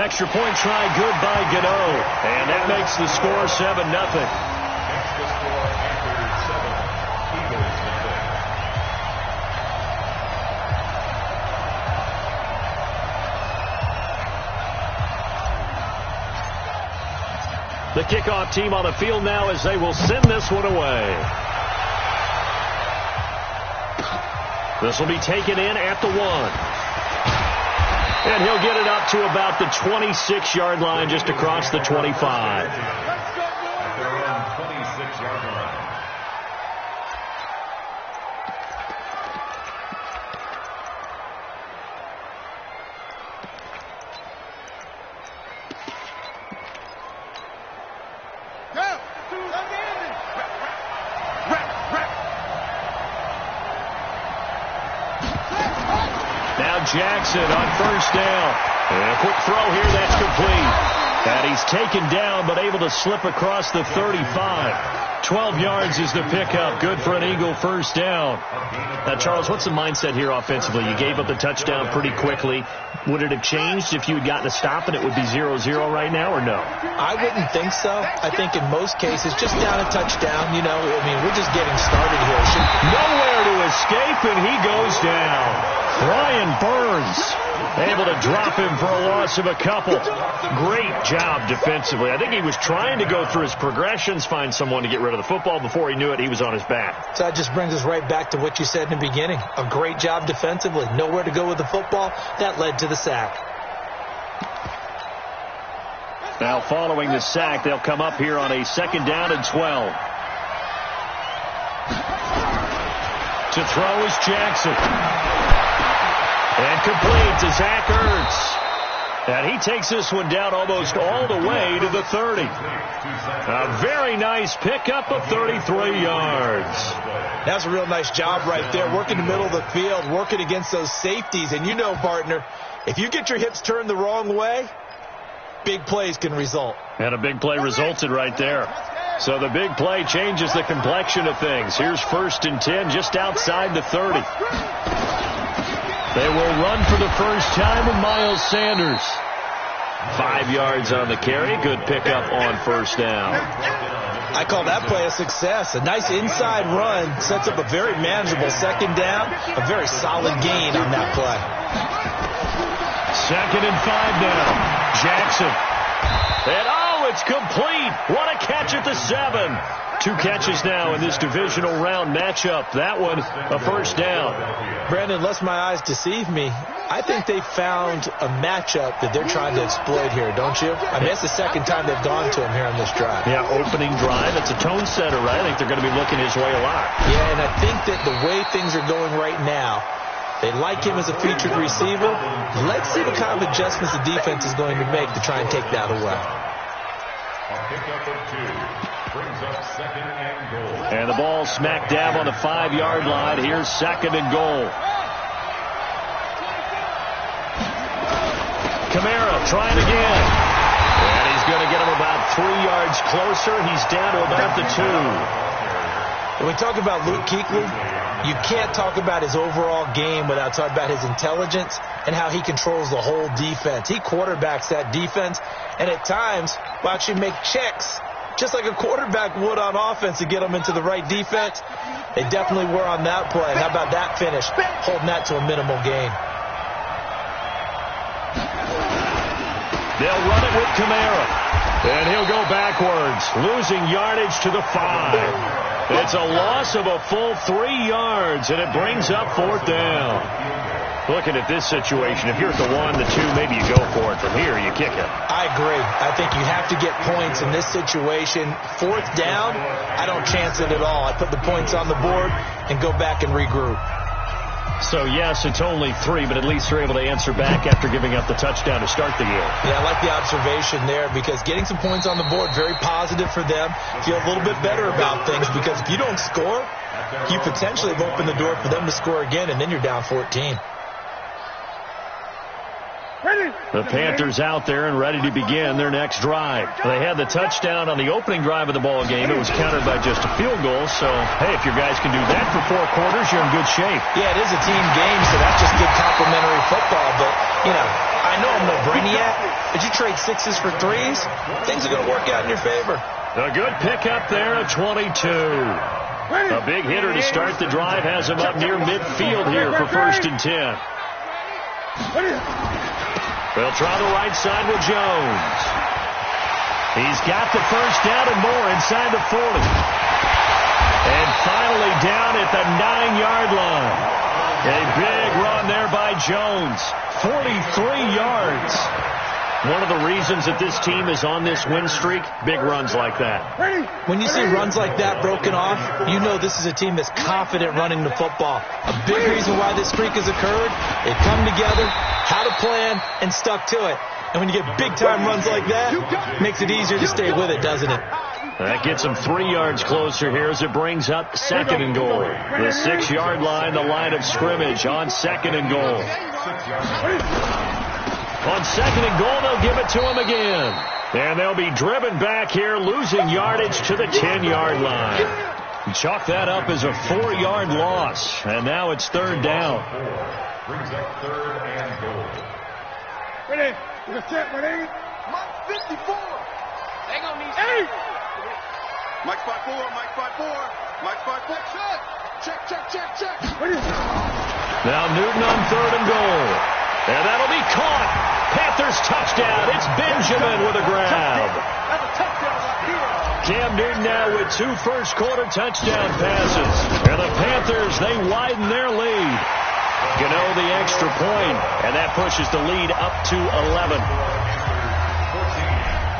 Extra point try good by Gano. And that makes the score 7-0. The kickoff team on the field now as they will send this one away. This will be taken in at the 1. And he'll get it up to about the 26-yard line, just across the 25. At their own 26-yard line. Jackson on first down. And a quick throw here, that's complete. And he's taken down, but able to slip across the 35. 12 yards is the pickup. Good for an Eagle first down. Now, Charles, what's the mindset here offensively? You gave up the touchdown pretty quickly. Would it have changed if you had gotten a stop and it would be 0-0 right now, or no? I wouldn't think so. I think in most cases, just down a touchdown, you know, I mean, we're just getting started here. Nowhere to escape, and he goes down. Ryan Burns able to drop him for a loss of a couple. Great job defensively. I think he was trying to go through his progressions, find someone to get rid of the football. Before he knew it, he was on his back. So that just brings us right back to what you said in the beginning. A great job defensively. Nowhere to go with the football. That led to the sack. Now following the sack, they'll come up here on a 2nd down and 12. To throw is Jackson. And complete to Zach Ertz. And he takes this one down almost all the way to the 30. A very nice pickup of 33 yards. That's a real nice job right there. Working the middle of the field, working against those safeties. And you know, partner, if you get your hips turned the wrong way, big plays can result. And a big play resulted right there. So the big play changes the complexion of things. Here's 1st and 10 just outside the 30. They will run for the first time with Miles Sanders. 5 yards on the carry. Good pickup on first down. I call that play a success. A nice inside run sets up a very manageable 2nd down. A very solid gain on that play. 2nd and 5 now. Jackson. And it's complete. What a catch at the 7. 2 catches now in this divisional round matchup. That one, a first down. Brandon, unless my eyes deceive me, I think they found a matchup that they're trying to exploit here, don't you? I mean, it's the 2nd time they've gone to him here on this drive. Yeah, opening drive. It's a tone setter, right? I think they're going to be looking his way a lot. Yeah, and I think that the way things are going right now, they like him as a featured receiver. Let's see what kind of adjustments the defense is going to make to try and take that away. A pickup of 2. Brings up 2nd and goal. And the ball smack dab on the 5-yard line. Here's 2nd and goal. Kamara trying again. And he's going to get him about 3 yards closer. He's down to about the 2. When we talk about Luke Kuechly, you can't talk about his overall game without talking about his intelligence and how he controls the whole defense. He quarterbacks that defense, and at times will actually make checks just like a quarterback would on offense to get them into the right defense. They definitely were on that play. How about that finish? Holding that to a minimal gain. They'll run it with Kamara. And he'll go backwards, losing yardage to the 5. It's a loss of a full 3 yards, and it brings up 4th down. Looking at this situation, if you're at the 1, the 2, maybe you go for it. From here, you kick it. I agree. I think you have to get points in this situation. 4th down, I don't chance it at all. I put the points on the board and go back and regroup. So, yes, it's only 3, but at least they're able to answer back after giving up the touchdown to start the year. Yeah, I like the observation there because getting some points on the board, very positive for them. Feel a little bit better about things because if you don't score, you potentially have opened the door for them to score again, and then you're down 14. Ready? The Panthers out there and ready to begin their next drive. They had the touchdown on the opening drive of the ball game. It was countered by just a field goal. So, hey, if your guys can do that for 4 quarters, you're in good shape. Yeah, it is a team game, so that's just good complimentary football. But, I know I'm no brainiac, but you trade 6s for 3s, things are going to work out in your favor. A good pickup there at 22. A big hitter to start the drive has him up near midfield here for 1st and 10. They'll try the right side with Jones. He's got the first down and more inside the 40. And finally down at the 9-yard line. A big run there by Jones. 43 yards. One of the reasons that this team is on this win streak, big runs like that. When you see runs like that broken off, you know this is a team that's confident running the football. A big reason why this streak has occurred, they've come together, had a plan, and stuck to it. And when you get big-time runs like that, it makes it easier to stay with it, doesn't it? That gets them 3 yards closer here as it brings up 2nd and goal. The 6-yard line, the line of scrimmage on 2nd and goal. On 2nd and goal, they'll give it to him again. And they'll be driven back here, losing yardage to the 10-yard line. Chalk that up as a 4-yard loss. And now it's 3rd down. Brings up 3rd and goal. Ready? Ready? Mike 54. They gonna need 8. Mike 54. Mike 54. Mike 54. Check. Ready? Now Newton on 3rd and goal. And that'll be caught. Panthers touchdown. It's Benjamin with a grab. That's a touchdown right here. Cam Newton now with 2 first-quarter touchdown passes. And the Panthers, they widen their lead. Gano the extra point, and that pushes the lead up to 11.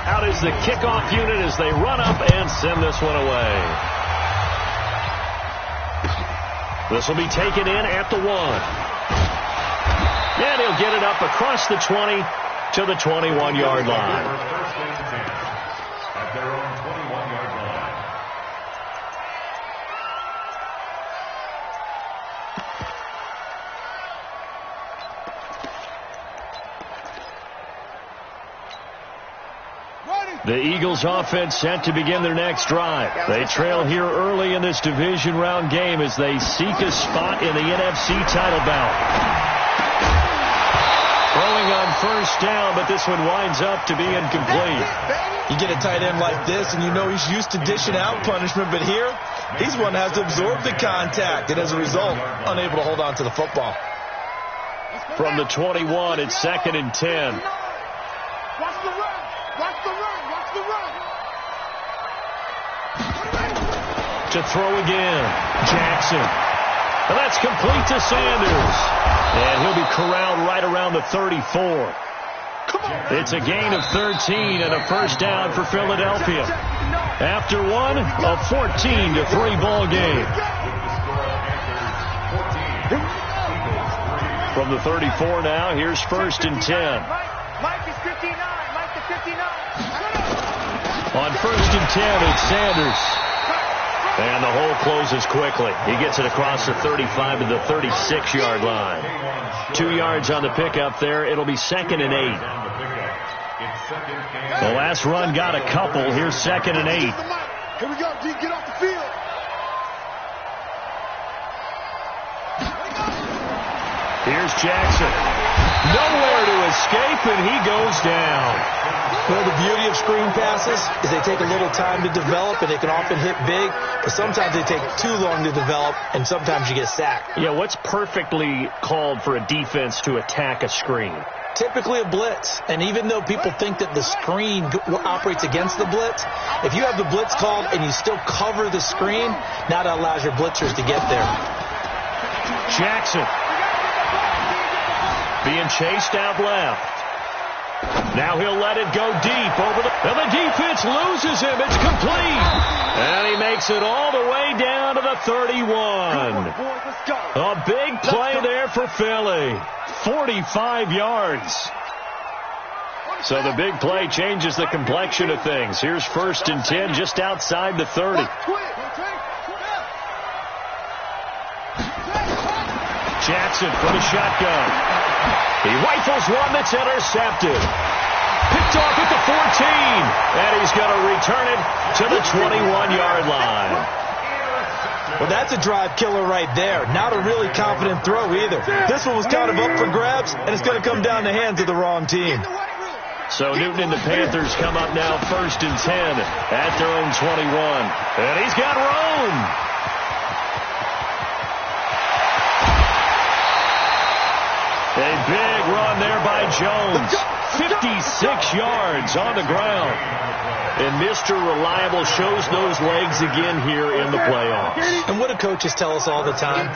Out is the kickoff unit as they run up and send this one away. This will be taken in at the 1. And he'll get it up across the 20 to the 21-yard line. At their own 21-yard line. The Eagles offense set to begin their next drive. They trail here early in this division round game as they seek a spot in the NFC title bout. Throwing on 1st down, but this one winds up to be incomplete. You get a tight end like this, and you know he's used to dishing out punishment, but here, he's one that has to absorb the contact, and as a result, unable to hold on to the football. From the 21, it's 2nd and 10. Watch the run. Watch the run. Watch the run. To throw again, Jackson. And that's complete to Sanders. And he'll be corralled right around the 34. It's a gain of 13 and a 1st down for Philadelphia. After one, a 14-3 ball game. From the 34 now, here's 1st and 10. Mike is 59. Mike is 59. On 1st and 10, it's Sanders. And the hole closes quickly. He gets it across the 35 to the 36-yard line. 2 yards on the pickup there. It'll be 2nd and 8. The last run got a couple. Here's 2nd and 8. Here we go, D. Get off the field. Here's Jackson. Nowhere to escape, and he goes down. Well, the beauty of screen passes is they take a little time to develop, and they can often hit big, but sometimes they take too long to develop, and sometimes you get sacked. Yeah, what's perfectly called for a defense to attack a screen? Typically a blitz, and even though people think that the screen operates against the blitz, if you have the blitz called and you still cover the screen, now that allows your blitzers to get there. Jackson being chased out left. Now he'll let it go deep over the... And the defense loses him. It's complete. And he makes it all the way down to the 31. A big play there for Philly. 45 yards. So the big play changes the complexion of things. Here's 1st and 10 just outside the 30. Jackson for the shotgun. He rifles one that's intercepted. Picked off at the 14. And he's going to return it to the 21-yard line. Well, that's a drive killer right there. Not a really confident throw either. This one was kind of up for grabs, and it's going to come down the hands of the wrong team. So Newton and the Panthers come up now 1st and 10 at their own 21. And he's got room. A big run there by Jones. 56 yards on the ground. And Mr. Reliable shows those legs again here in the playoffs. And what do coaches tell us all the time?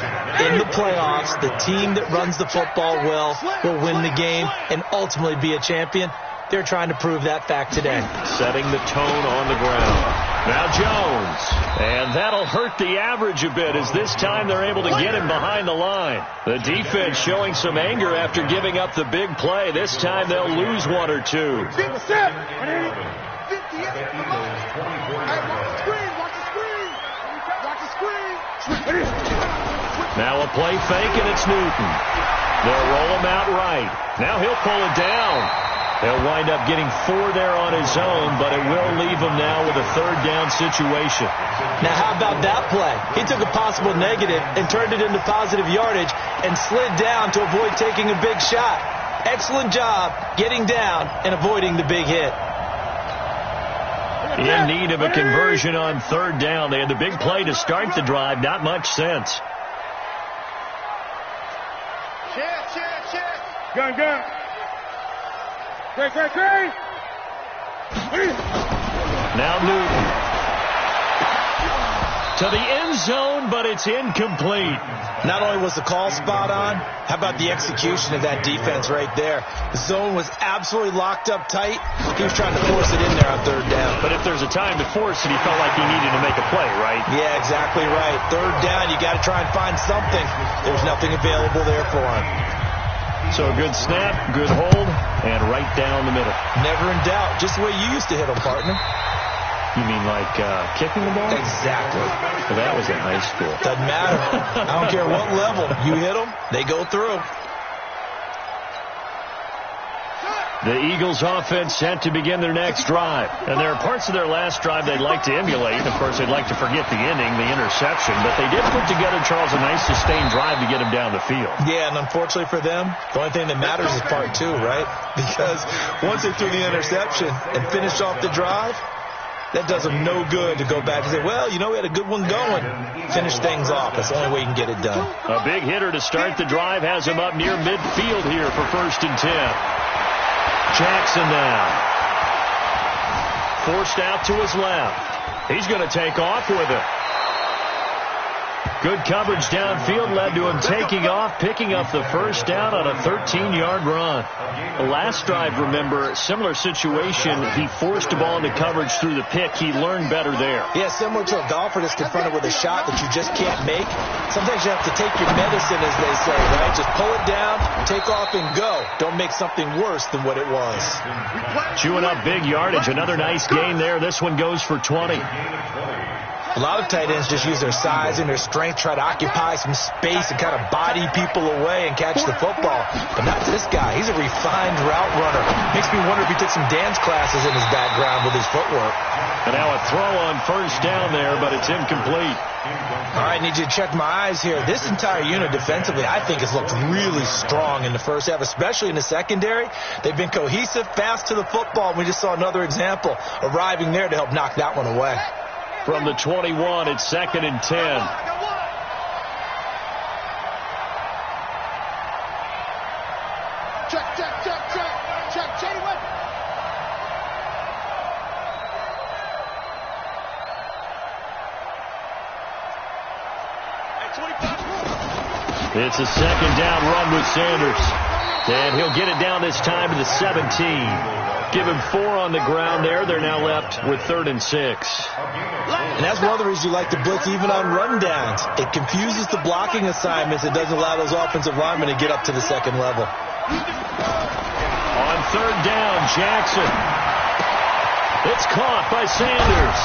In the playoffs, the team that runs the football well will win the game and ultimately be a champion. They're trying to prove that fact today. Setting the tone on the ground. Now Jones. And that'll hurt the average a bit as this time they're able to get him behind the line. The defense showing some anger after giving up the big play. This time they'll lose one or two. Now a play fake, and it's Newton. They'll roll him out right. Now he'll pull it down. He'll wind up getting 4 there on his own, but it will leave him now with a 3rd down situation. Now how about that play? He took a possible negative and turned it into positive yardage and slid down to avoid taking a big shot. Excellent job getting down and avoiding the big hit. In need of a conversion on 3rd down. They had the big play to start the drive. Not much sense. Gun. Great. Now Newton. To the end zone, but it's incomplete. Not only was the call spot on, how about the execution of that defense right there? The zone was absolutely locked up tight. He was trying to force it in there on 3rd down. But if there's a time to force it, he felt like he needed to make a play, right? Yeah, exactly right. 3rd down, you got to try and find something. There's nothing available there for him. So a good snap, good hold, and right down the middle. Never in doubt. Just the way you used to hit them, partner. You mean like kicking the ball? Exactly. Well, that was in high school. Doesn't matter. I don't care what level. You hit them, they go through. The Eagles offense set to begin their next drive. And there are parts of their last drive they'd like to emulate. Of course, they'd like to forget the ending, the interception. But they did put together, Charles, a nice sustained drive to get him down the field. Yeah, and unfortunately for them, the only thing that matters is part 2, right? Because once they threw the interception and finished off the drive, that does them no good to go back and say, well, we had a good one going. Finish things off. That's the only way you can get it done. A big hitter to start the drive has him up near midfield here for 1st and 10. Jackson now. Forced out to his left. He's going to take off with it. Good coverage downfield led to him taking off, picking up the 1st down on a 13-yard run. The last drive, remember, similar situation. He forced the ball into coverage through the pick. He learned better there. Yeah, similar to a golfer that's confronted with a shot that you just can't make. Sometimes you have to take your medicine, as they say, right? Just pull it down, take off, and go. Don't make something worse than what it was. Chewing up big yardage. Another nice gain there. This one goes for 20. A lot of tight ends just use their size and their strength, try to occupy some space and kind of body people away and catch the football. But not this guy. He's a refined route runner. Makes me wonder if he took some dance classes in his background with his footwork. And now a throw on 1st down there, but it's incomplete. All right, need you to check my eyes here. This entire unit defensively, I think, has looked really strong in the first half, especially in the secondary. They've been cohesive, fast to the football. We just saw another example arriving there to help knock that one away. From the 21, it's 2nd and 10. Check. Shady West. It's a 2nd down run with Sanders. And he'll get it down this time to the 17. Give him 4 on the ground there. They're now left with 3rd and 6. And that's one of the reasons you like to blitz even on rundowns. It confuses the blocking assignments. It doesn't allow those offensive linemen to get up to the 2nd level. On 3rd down, Jackson. It's caught by Sanders.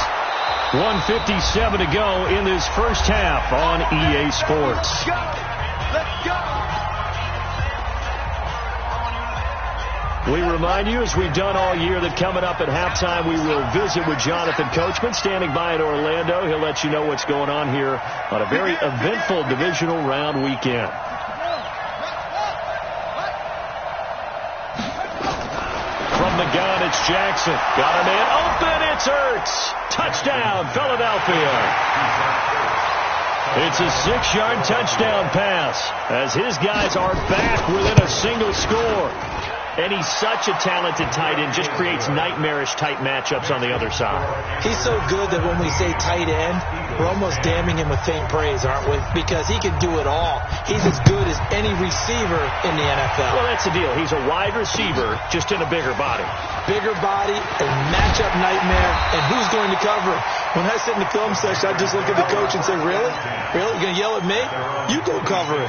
1:57 to go in this first half on EA Sports. Let's go. We remind you, as we've done all year, that coming up at halftime, we will visit with Jonathan Coachman, standing by in Orlando. He'll let you know what's going on here on a very eventful divisional round weekend. From the gun, it's Jackson. Got a man open. It's Ertz. Touchdown, Philadelphia. It's a 6-yard touchdown pass as his guys are back within a single score. And he's such a talented tight end, just creates nightmarish-type matchups on the other side. He's so good that when we say tight end, we're almost damning him with faint praise, aren't we? Because he can do it all. He's as good as any receiver in the NFL. Well, that's the deal. He's a wide receiver, just in a bigger body. Bigger body, a matchup nightmare, and who's going to cover it? When I sit in the film session, I just look at the coach and say, really? Really? You going to yell at me? You go cover it.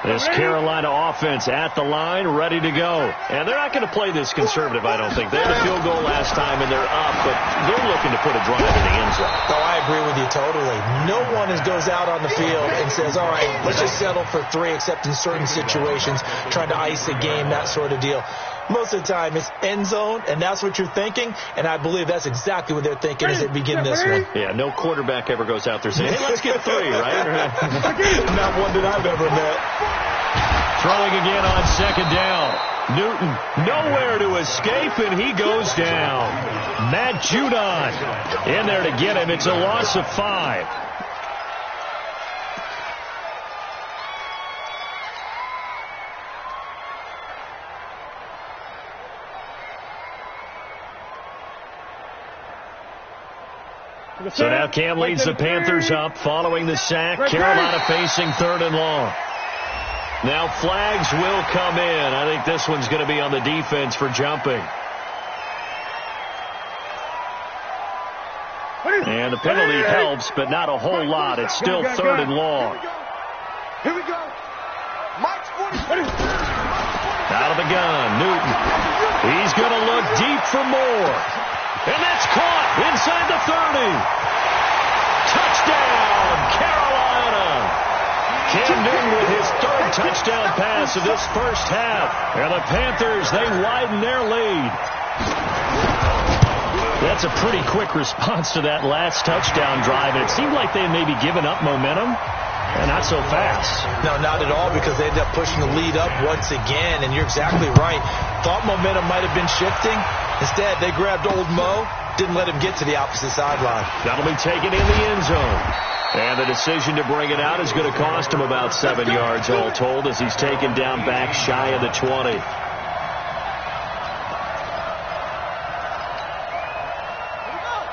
This Carolina offense at the line, ready to go. And they're not going to play this conservative, I don't think. They had a field goal last time, and they're up, but they're looking to put a drive in the end zone. Oh, I agree with you totally. No one goes out on the field and says, all right, let's just settle for 3, except in certain situations, trying to ice a game, that sort of deal. Most of the time, it's end zone, and that's what you're thinking, and I believe that's exactly what they're thinking as they begin this one. Yeah, no quarterback ever goes out there saying, hey, let's get 3, right? Not one that I've ever met. Throwing again on second down. Newton, nowhere to escape, and he goes down. Matt Judon in there to get him. It's a loss of 5. So now Cam leads the Panthers up following the sack. Carolina facing 3rd and long. Now flags will come in. I think this one's going to be on the defense for jumping. And the penalty helps, but not a whole lot. It's still 3rd and long. Here we go. March 40. Out of the gun, Newton. He's going to look deep for more. And that's caught inside the 30. Touchdown, Carolina. Cam Newton with his 3rd touchdown pass of this first half. And the Panthers, they widen their lead. That's a pretty quick response to that last touchdown drive. And it seemed like they had maybe given up momentum. And not so fast. No, not at all, because they ended up pushing the lead up once again. And you're exactly right. Thought momentum might have been shifting. Instead, they grabbed old Mo, didn't let him get to the opposite sideline. That'll be taken in the end zone. And the decision to bring it out is going to cost him about 7 yards all told, as he's taken down back shy of the 20.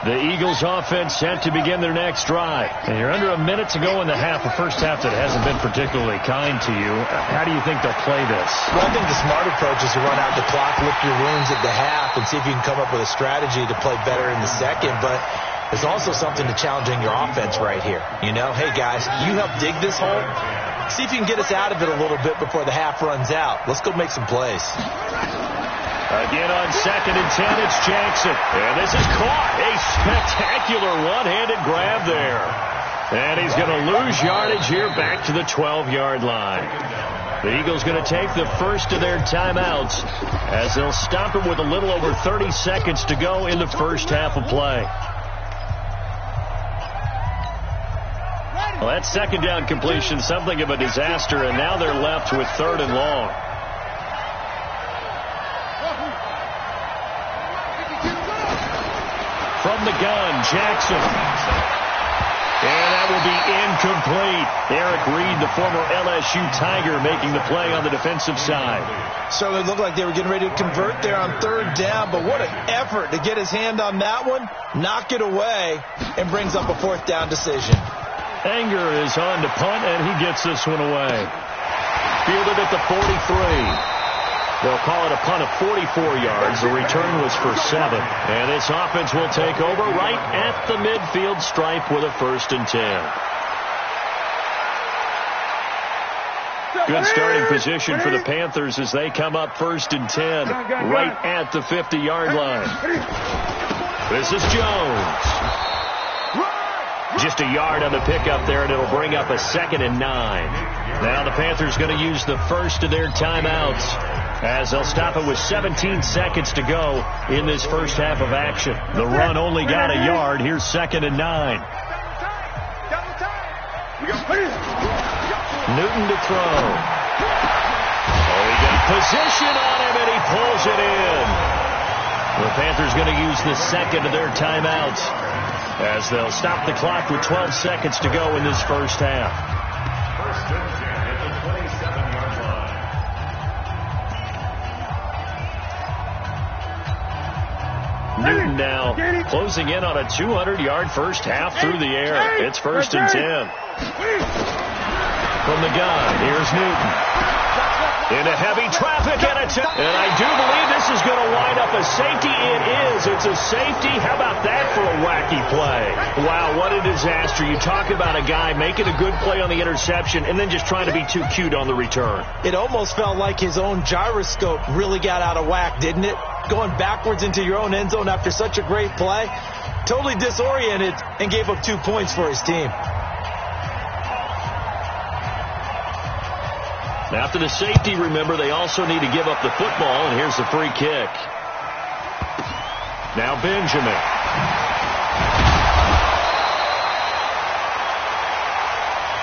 The Eagles offense set to begin their next drive. And you're under a minute to go in the half, a first half that hasn't been particularly kind to you. How do you think they'll play this? Well, I think the smart approach is to run out the clock, lick your wounds at the half, and see if you can come up with a strategy to play better in the second. But there's also something to challenging your offense right here. You know, hey, guys, you help dig this hole. See if you can get us out of it a little bit before the half runs out. Let's go make some plays. Again on 2nd and 10, it's Jackson. And this is caught. A spectacular one-handed grab there. And he's going to lose yardage here back to the 12-yard line. The Eagles going to take the first of their timeouts as they'll stop him with a little over 30 seconds to go in the first half of play. Well, that second down completion, something of a disaster, and now they're left with 3rd and long. From the gun, Jackson. And that will be incomplete. Eric Reed, the former LSU Tiger, making the play on the defensive side. So it looked like they were getting ready to convert there on 3rd down, but what an effort to get his hand on that one, knock it away, and brings up a 4th down decision. Anger is on to punt, and he gets this one away. Fielded at the 43. They'll call it a punt of 44 yards. The return was for 7. And this offense will take over right at the midfield stripe with a 1st and 10. Good starting position for the Panthers as they come up 1st and 10 right at the 50-yard line. This is Jones. Just a yard on the pickup there, and it'll bring up a 2nd and 9. Now the Panthers going to use the first of their timeouts as they'll stop it with 17 seconds to go in this first half of action. The run only got a yard. Here's 2nd and 9. Newton to throw. Oh, he got position on him, and he pulls it in. The Panthers going to use the second of their timeouts as they'll stop the clock with 12 seconds to go in this first half. First and 10 at the 27-yard line. Newton now closing in on a 200-yard first half through the air. It's 1st and 10. From the gun, here's Newton. Into heavy traffic, and I do believe this is going to wind up a safety. It is. It's a safety. How about that for a wacky play? Wow, what a disaster. You talk about a guy making a good play on the interception and then just trying to be too cute on the return. It almost felt like his own gyroscope really got out of whack, didn't it? Going backwards into your own end zone after such a great play. Totally disoriented and gave up 2 points for his team. After the safety, remember, they also need to give up the football, and here's the free kick. Now Benjamin.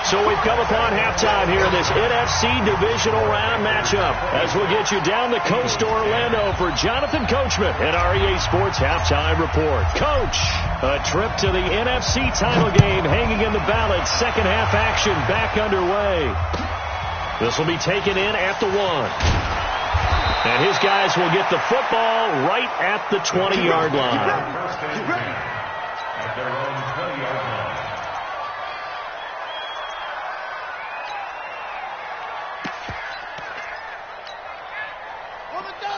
So we've come upon halftime here in this NFC Divisional Round matchup as we'll get you down the coast to Orlando for Jonathan Coachman and our EA Sports Halftime Report. Coach, a trip to the NFC title game hanging in the balance. Second half action back underway. This will be taken in at the 1. And his guys will get the football right at the 20-yard line. First and 10 at their own 20-yard line.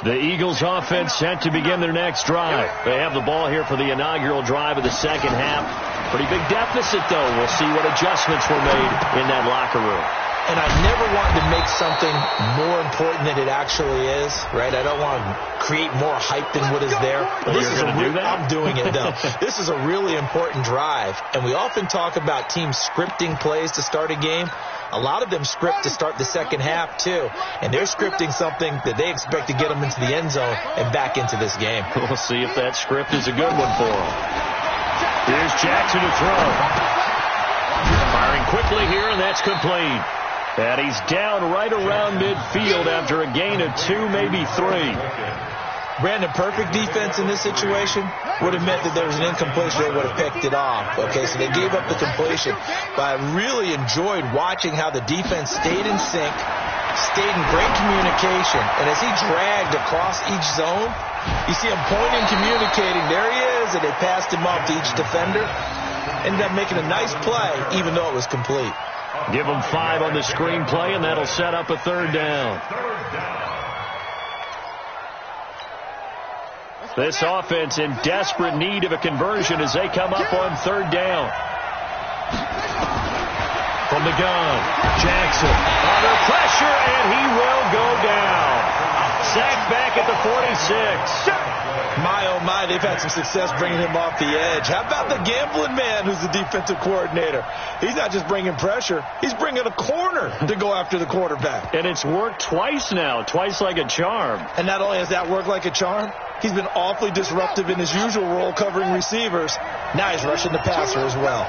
The Eagles offense set to begin their next drive. They have the ball here for the inaugural drive of the second half. Pretty big deficit, though. We'll see what adjustments were made in that locker room. And I never want to make something more important than it actually is, right? I don't want to create more hype than what is there. Well, this is I'm doing it, though. This is a really important drive, and we often talk about teams scripting plays to start a game. A lot of them script to start the second half, too. And they're scripting something that they expect to get them into the end zone and back into this game. We'll see if that script is a good one for them. Here's Jackson to throw. Firing quickly here, and that's complete. And he's down right around midfield after a gain of 2, maybe 3. Brandon, perfect defense in this situation would have meant that there was an incompletion. They would have picked it off. Okay, so they gave up the completion. But I really enjoyed watching how the defense stayed in sync, stayed in great communication. And as he dragged across each zone, you see him pointing, communicating. There he is, and they passed him off to each defender. Ended up making a nice play, even though it was complete. Give them 5 on the screenplay, and that'll set up a 3rd down. This offense in desperate need of a conversion as they come up on 3rd down. From the gun, Jackson under pressure, and he will go down. Sacked back at the 46. My, oh, my, they've had some success bringing him off the edge. How about the gambling man who's the defensive coordinator? He's not just bringing pressure. He's bringing a corner to go after the quarterback. And it's worked twice now, twice like a charm. And not only has that worked like a charm, he's been awfully disruptive in his usual role covering receivers. Now he's rushing the passer as well.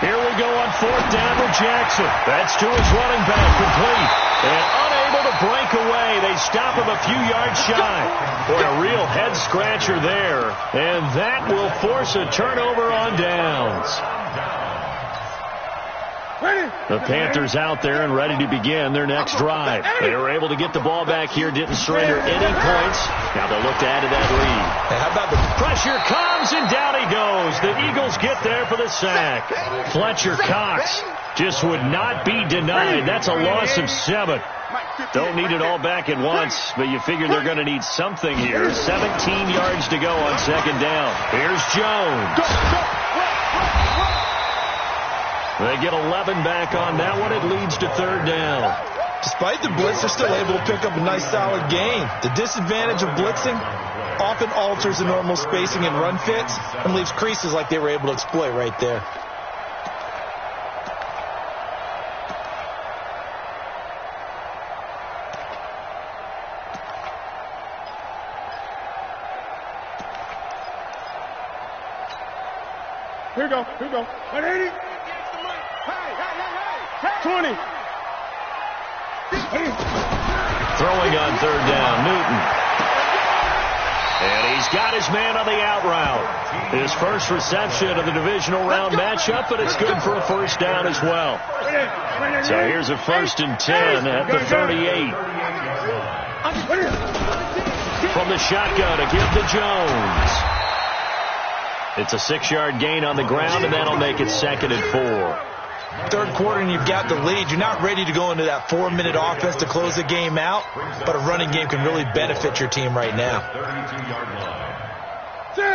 Here we go on 4th down with Jackson. That's to his running back, complete. And unable to break away. They stop him a few yards shy. Boy, a real head-scratcher there. And that will force a turnover on downs. The Panthers out there and ready to begin their next drive. They were able to get the ball back here, didn't surrender any points. Now they'll look to add to that lead. And how about the pressure comes, and down he goes. The Eagles get there for the sack. Fletcher Cox just would not be denied. That's a loss of 7. Don't need it all back at once, but you figure they're going to need something here. 17 yards to go on 2nd down. Here's Jones. They get 11 back on that one. It leads to 3rd down. Despite the blitz, they're still able to pick up a nice solid gain. The disadvantage of blitzing often alters the normal spacing and run fits and leaves creases like they were able to exploit right there. Here we go. 180. Hey. 20. Throwing on third down, Newton. And he's got his man on the out route. His first reception of the divisional round matchup, but it's good for a first down as well. So here's a 1st and 10 at the 38. From the shotgun to give to Jones. It's a 6-yard gain on the ground, and that'll make it 2nd and 4. Third quarter and you've got the lead. You're not ready to go into that 4-minute offense to close the game out, but a running game can really benefit your team right now.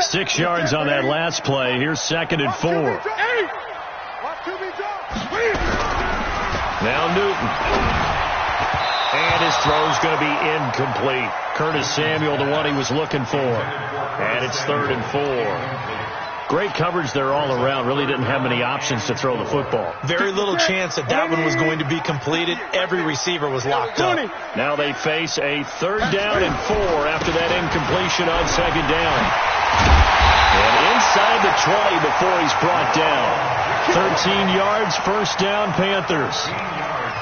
6 yards on that last play. Here's 2nd and 4. Now Newton. And his throw's going to be incomplete. Curtis Samuel, the one he was looking for. And it's 3rd and 4. Great coverage there all around. Really didn't have many options to throw the football. Very little chance that one was going to be completed. Every receiver was locked up. Now they face a 3rd down and 4 after that incompletion on 2nd down. And inside the 20 before he's brought down. 13 yards, 1st down, Panthers.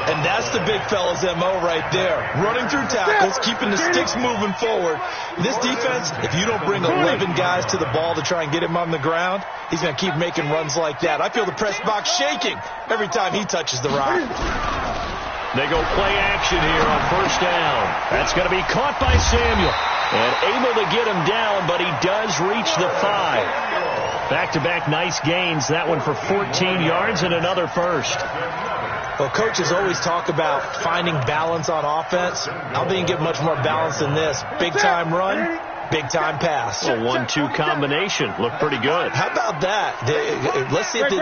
And that's the big fella's MO right there. Running through tackles, keeping the sticks moving forward. This defense, if you don't bring 11 guys to the ball to try and get him on the ground, he's going to keep making runs like that. I feel the press box shaking every time he touches the rock. They go play action here on 1st down. That's going to be caught by Samuel. And able to get him down, but he does reach the 5. Back-to-back nice gains. That one for 14 yards and another first. Well, coaches always talk about finding balance on offense. I don't think you get much more balance than this. Big-time run, big-time pass. A 1-2 combination. Looked pretty good. How about that? Let's see if they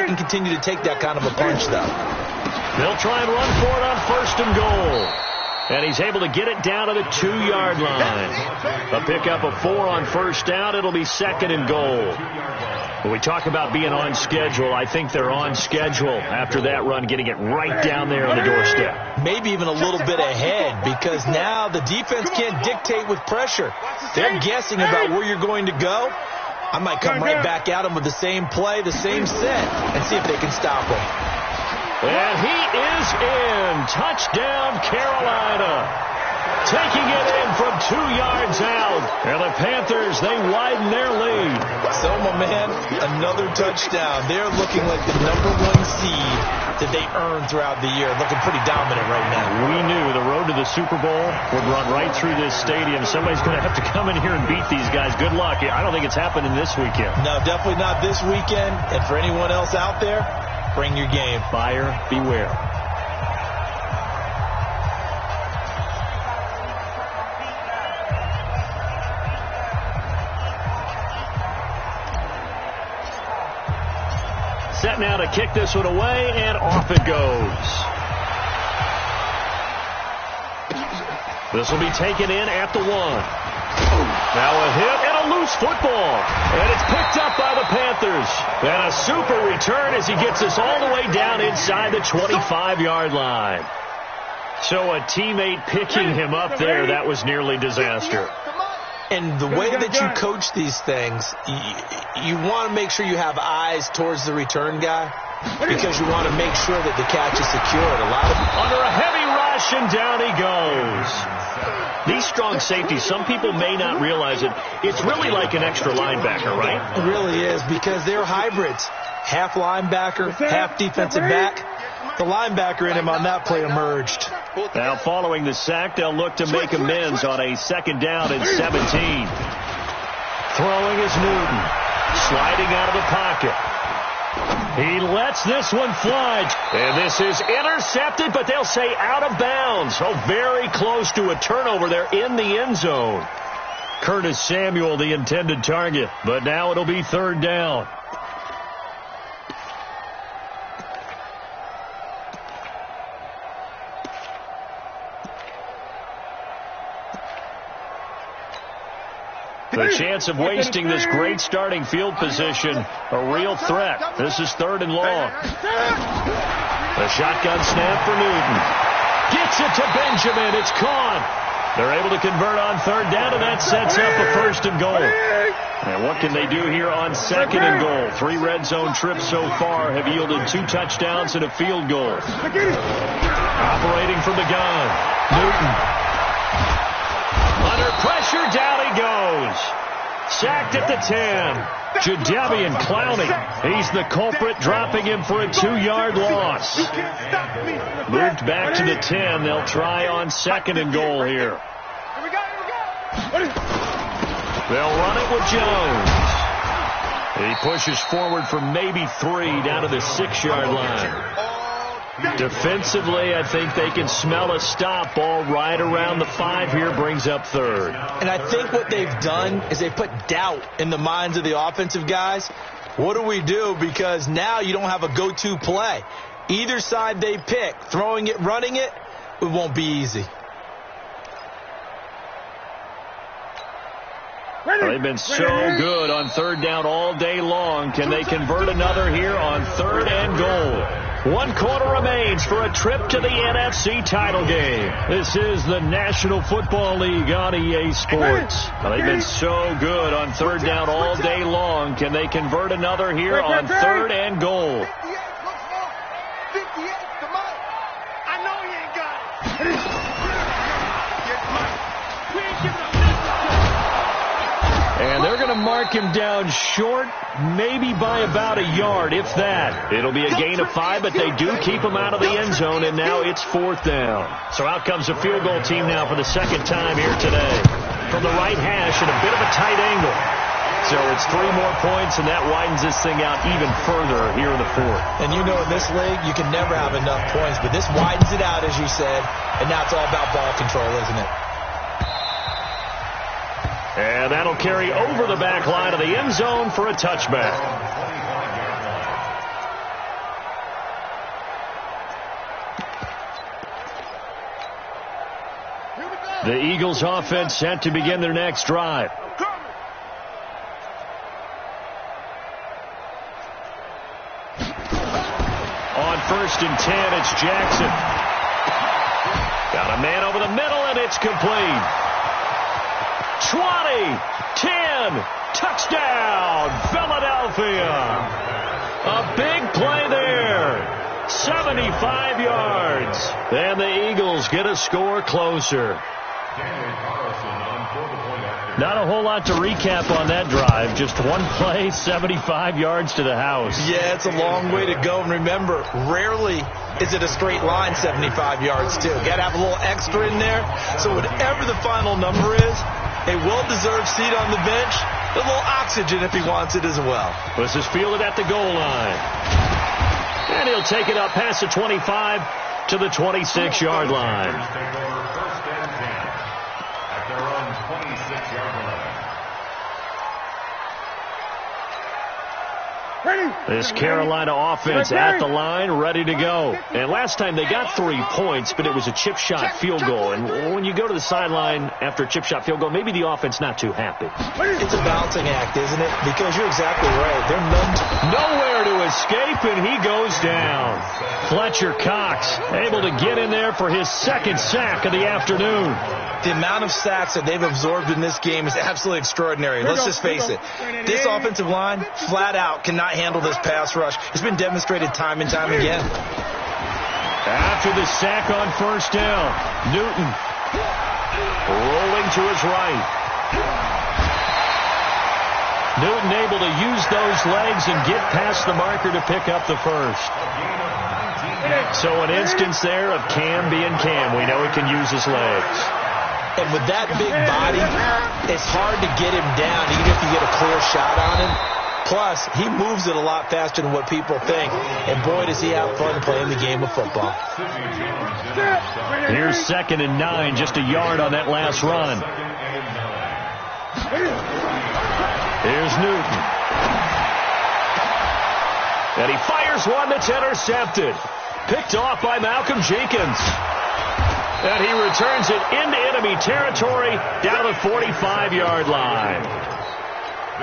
can continue to take that kind of a punch, though. They'll try and run for it on 1st and goal. And he's able to get it down to the 2-yard line. A pickup of 4 on 1st down. It'll be 2nd and goal. When we talk about being on schedule, I think they're on schedule after that run, getting it right down there on the doorstep. Maybe even a little bit ahead, because now the defense can't dictate with pressure. They're guessing about where you're going to go. I might come right back at them with the same play, the same set, and see if they can stop them. And he is in. Touchdown, Carolina. Taking it in from 2 yards out. And the Panthers, they widen their lead. So, my man, another touchdown. They're looking like the #1 seed that they earned throughout the year. Looking pretty dominant right now. We knew the road to the Super Bowl would run right through this stadium. Somebody's going to have to come in here and beat these guys. Good luck. I don't think it's happening this weekend. No, definitely not this weekend. And for anyone else out there, bring your game. Buyer beware. Set now to kick this one away, and off it goes. This will be taken in at the 1. Now a hit and a loose football. And it's picked up by the Panthers. And a super return as he gets us all the way down inside the 25-yard line. So a teammate picking him up there, that was nearly disaster. And the way that you coach these things, you want to make sure you have eyes towards the return guy, because you want to make sure that the catch is secured. Under a heavy rush, and down he goes. These strong safeties, some people may not realize it. It's really like an extra linebacker, right? It really is, because they're hybrids. Half linebacker, half defensive back. The linebacker in him on that play emerged. Now following the sack, they'll look to make amends on a 2nd down and 17. Throwing is Newton. Sliding out of the pocket. He lets this one fly. And this is intercepted, but they'll say out of bounds. Oh, very close to a turnover there in the end zone. Curtis Samuel, the intended target. But now it'll be 3rd down. The chance of wasting this great starting field position, a real threat. This is 3rd and long. The shotgun snap for Newton. Gets it to Benjamin. It's caught. They're able to convert on 3rd down, and that sets up a 1st and goal. And what can they do here on 2nd and goal? 3 red zone trips so far have yielded 2 touchdowns and a field goal. Operating from the gun, Newton. Under pressure, down he goes. Sacked at the 10. Jadeveon Clowney. He's the culprit, dropping him for a 2-yard loss. Moved back to the 10. They'll try on 2nd and goal here. They'll run it with Jones. He pushes forward for maybe 3 down to the 6-yard line. Defensively, I think they can smell a stop. Ball right around the 5 here, brings up 3rd. And I think what they've done is they put doubt in the minds of the offensive guys. What do we do? Because now you don't have a go-to play. Either side they pick, throwing it, running it, it won't be easy. They've been so good on 3rd down all day long. Can they convert another here on 3rd and goal? 1 quarter remains for a trip to the NFC title game. This is the National Football League on EA Sports. They've been so good on 3rd down all day long. Can they convert another here on 3rd and goal? 58, come on. I know he ain't got it. We ain't giving up. And they're going to mark him down short, maybe by about a yard, if that. It'll be a gain of 5, but they do keep him out of the end zone, and now it's 4th down. So out comes the field goal team now for the 2nd time here today. From the right hash at a bit of a tight angle. So it's 3 more points, and that widens this thing out even further here in the 4th. And you know in this league, you can never have enough points, but this widens it out, as you said, and now it's all about ball control, isn't it? And that'll carry over the back line of the end zone for a touchback. The Eagles offense set to begin their next drive. On 1st and 10, it's Jackson. Got a man over the middle, and it's complete. 20, 10, touchdown, Philadelphia. A big play there. 75 yards. And the Eagles get a score closer. Not a whole lot to recap on that drive. Just one play, 75 yards to the house. Yeah, it's a long way to go. And remember, rarely is it a straight line 75 yards, too. Got to have a little extra in there. So whatever the final number is, a well-deserved seat on the bench, a little oxygen if he wants it as well. This is fielded at the goal line. And he'll take it up past the 25 to the 26-yard line. This Carolina offense at the line, ready to go. And last time they got 3 points, but it was a chip shot field goal. And when you go to the sideline after a chip shot field goal, maybe the offense not too happy. It's a balancing act, isn't it? Because you're exactly right. They're nowhere to escape, and he goes down. Fletcher Cox able to get in there for his 2nd sack of the afternoon. The amount of sacks that they've absorbed in this game is absolutely extraordinary. Let's just face it. This offensive line, flat out, cannot handle this pass rush. It's been demonstrated time and time again. After the sack on 1st down, Newton rolling to his right. Newton able to use those legs and get past the marker to pick up the 1st. So an instance there of Cam being Cam. We know he can use his legs. And with that big body, it's hard to get him down, even if you get a clear shot on him. Plus, he moves it a lot faster than what people think. And boy, does he have fun playing the game of football. Here's 2nd and 9, just a yard on that last run. Here's Newton. And he fires one that's intercepted. Picked off by Malcolm Jenkins. And he returns it into enemy territory down to the 45-yard line.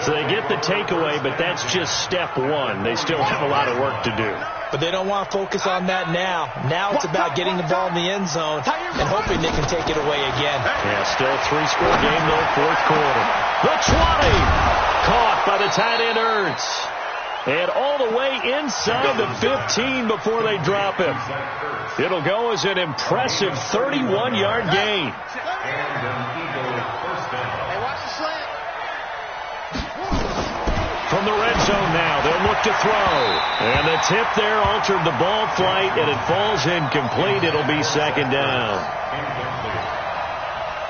So they get the takeaway, but that's just step 1. They still have a lot of work to do. but they don't want to focus on that now. Now it's about getting the ball in the end zone and hoping they can take it away again. Yeah, still 3-score game, though, fourth quarter. The 20! Caught by the tight end, Ertz. And all the way inside the 15 before they drop him. It'll go as an impressive 31-yard gain. From the red zone now, they'll look to throw. And the tip there altered the ball flight, and it falls incomplete. It'll be second down.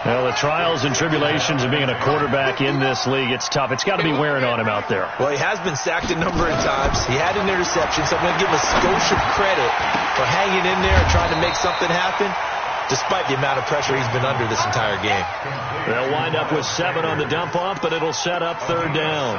Well, the trials and tribulations of being a quarterback in this league, it's tough. It's got to be wearing on him out there. Well, he has been sacked a number of times. He had an interception, so I'm going to give him a skosh of credit for hanging in there and trying to make something happen, despite the amount of pressure he's been under this entire game. They'll wind up with 7 on the dump-off, but it'll set up third down.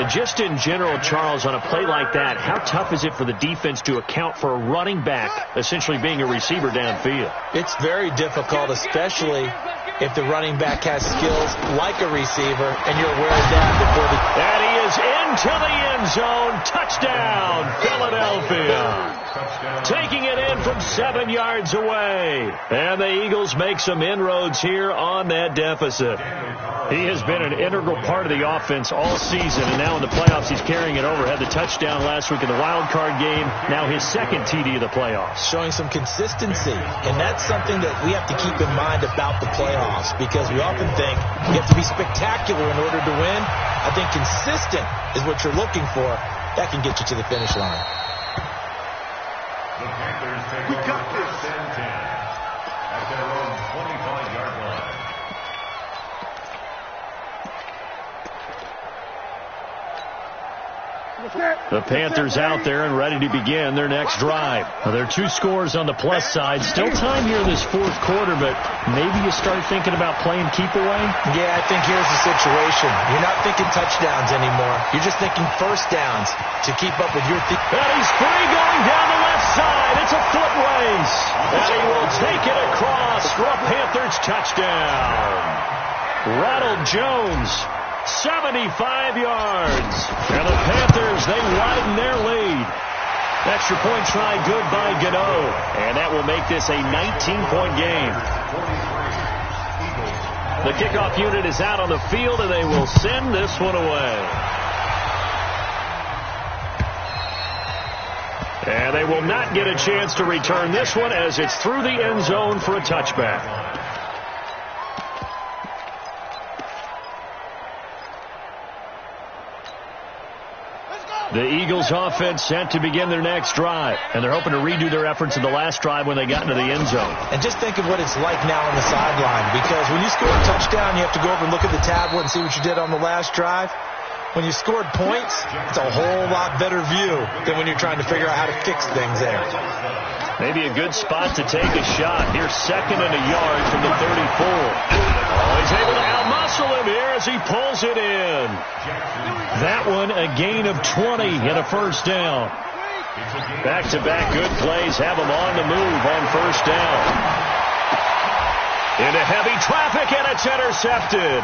And just in general, Charles, on a play like that, how tough is it for the defense to account for a running back essentially being a receiver downfield? It's very difficult, especially if the running back has skills like a receiver, and you're aware of that before the... And he is into the end zone. Touchdown, Philadelphia. Taking it in from 7 yards away. And the Eagles make some inroads here on that deficit. He has been an integral part of the offense all season, and now in the playoffs he's carrying it over. Had the touchdown last week in the wild card game. Now his second TD of the playoffs. Showing some consistency, and that's something that we have to keep in mind about the playoffs, because we often think you have to be spectacular in order to win. I think consistent is what you're looking for. That can get you to the finish line. The Panthers take over first and 10 at their own 25-yard line. The Panthers out there and ready to begin their next drive. Now, there are 2 scores on the plus side. Still time here in this fourth quarter, but maybe you start thinking about playing keep away? Yeah, I think here's the situation. You're not thinking touchdowns anymore. You're just thinking first downs to keep up with your... And he's free going down the left side. It's a foot race. And he will take it across for a Panthers touchdown. Ronald Jones, 75 yards. And the Panthers, they widen their lead. Extra point try good by Gano. And that will make this a 19-point game. The kickoff unit is out on the field, and they will send this one away. And they will not get a chance to return this one as it's through the end zone for a touchback. The Eagles offense set to begin their next drive, and they're hoping to redo their efforts in the last drive when they got into the end zone. And just think of what it's like now on the sideline, because when you score a touchdown, you have to go over and look at the tablet and see what you did on the last drive. When you scored points, it's a whole lot better view than when you're trying to figure out how to fix things there. Maybe a good spot to take a shot. Here's 2nd and a yard from the 34. Oh, he's able to outmuscle him here as he pulls it in. That one a gain of 20 and a first down. Back-to-back good plays have him on the move on first down. Into heavy traffic, and it's intercepted.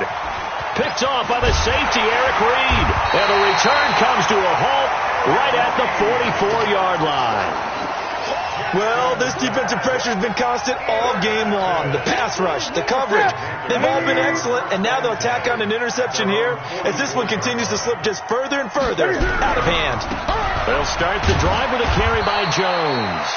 Picked off by the safety, Eric Reed. And the return comes to a halt right at the 44-yard line. Well, this defensive pressure has been constant all game long. The pass rush, the coverage, they've all been excellent, and now they'll tack on an interception here as this one continues to slip just further and further out of hand. They'll start the drive with a carry by Jones.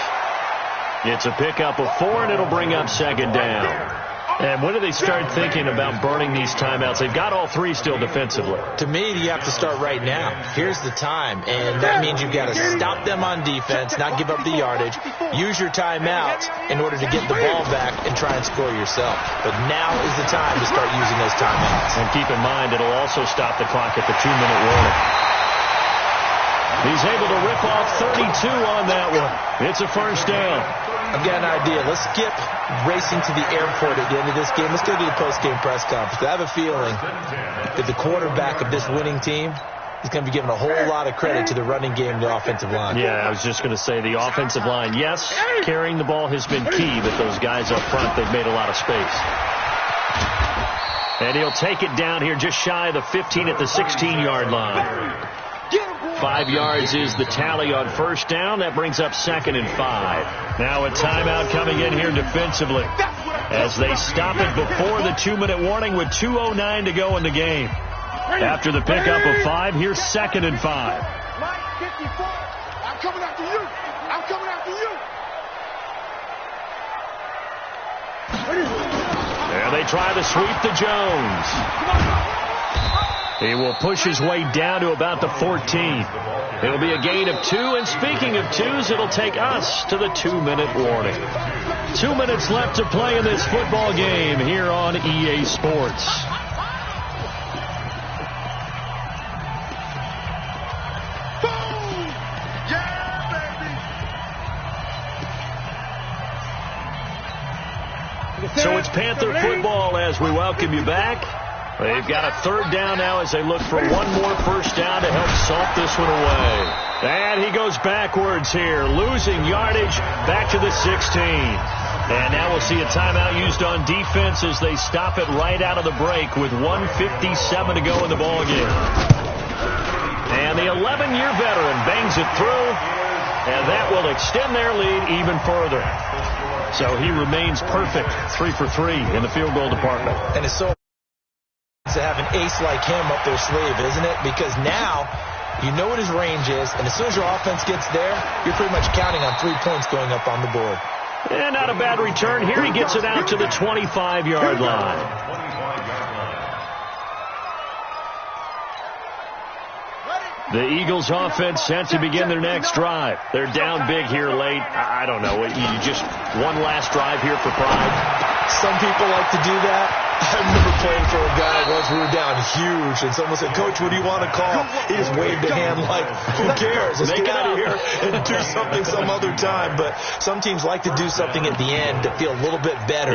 It's a pickup of 4, and it'll bring up second down. And when do they start thinking about burning these timeouts? They've got all 3 still defensively. To me, you have to start right now. Here's the time, and that means you've got to stop them on defense, not give up the yardage, use your timeouts in order to get the ball back and try and score yourself. But now is the time to start using those timeouts. And keep in mind, it'll also stop the clock at the 2-minute warning. He's able to rip off 32 on that one. It's a first down. I've got an idea. Let's skip racing to the airport at the end of this game. Let's go to the post-game press conference. I have a feeling that the quarterback of this winning team is going to be given a whole lot of credit to the running game and the offensive line. Yeah, I was just going to say the offensive line, yes, carrying the ball has been key, but those guys up front, they've made a lot of space. And he'll take it down here just shy of the 15 at the 16-yard line. 5 yards is the tally on first down. That brings up 2nd and 5. Now a timeout coming in here defensively as they stop it before the 2-minute warning with 2:09 to go in the game. After the pickup of 5, here's 2nd and 5. Mike 54. I'm coming after you. I'm coming after you. There they try to sweep to Jones. He will push his way down to about the 14. It'll be a gain of 2, and speaking of 2s, it'll take us to the 2-minute warning. 2 minutes left to play in this football game here on EA Sports. So it's Panther football as we welcome you back. They've got a 3rd down now as they look for one more first down to help salt this one away. And he goes backwards here, losing yardage back to the 16. And now we'll see a timeout used on defense as they stop it right out of the break with 1:57 to go in the ballgame. And the 11-year veteran bangs it through, and that will extend their lead even further. So he remains perfect, 3 for 3 in the field goal department. And it's so to have an ace like him up their sleeve, isn't it? Because now you know what his range is, and as soon as your offense gets there, you're pretty much counting on 3 points going up on the board. And not a bad return here. He gets it out to the 25-yard line. The Eagles offense set to begin their next drive. They're down big here late. I don't know. You just one last drive here for pride. Some people like to do that. I remember playing for a guy once. We were down huge, and someone said, "Coach, what do you want to call?" He just waved a hand like, "Who cares? Let's get out of here and do something some other time." But some teams like to do something at the end to feel a little bit better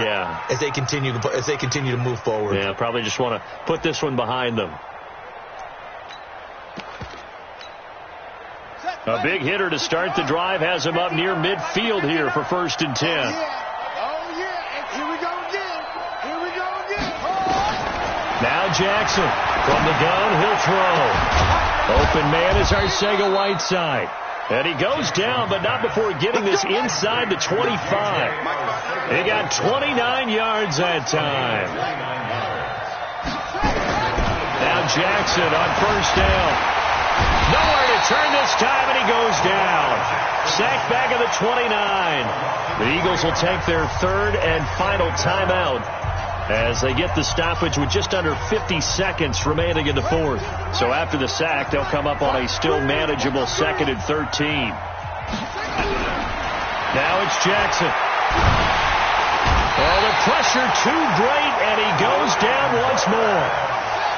as they continue to move forward. Yeah, probably just want to put this one behind them. A big hitter to start the drive has him up near midfield here for 1st and 10. Oh, yeah. And here we go again. Here we go again. Now Jackson from the gun. He'll throw. Open man is Arcega-Whiteside. And he goes down, but not before getting this inside the 25. He got 29 yards that time. Now Jackson on 1st down. Nowhere to turn this time, and he goes down. Sacked back at the 29. The Eagles will take their 3rd and final timeout as they get the stoppage with just under 50 seconds remaining in the 4th. So after the sack, they'll come up on a still manageable 2nd and 13. Now it's Jackson. Oh, the pressure too great, and he goes down once more.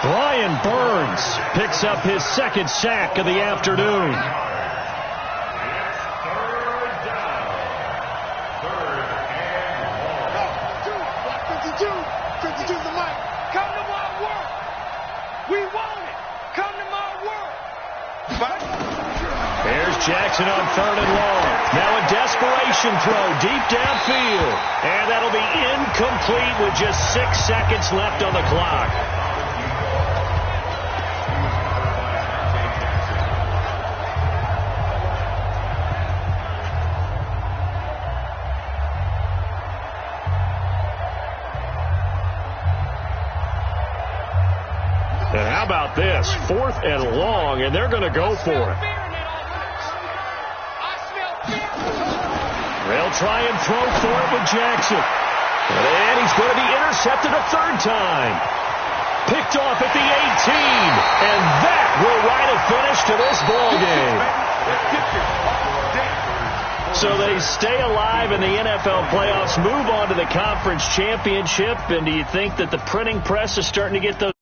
Brian Burns picks up his 2nd sack of the afternoon. Here's Jackson on 3rd and long. Now a desperation throw deep downfield. And that'll be incomplete with just 6 seconds left on the clock. And how about this? 4th and long, and they're going to go for it. They'll try and throw for it with Jackson. And he's going to be intercepted a 3rd time. Picked off at the 18. And that will write a finish to this ball game. So they stay alive in the NFL playoffs, move on to the conference championship. And do you think that the printing press is starting to get those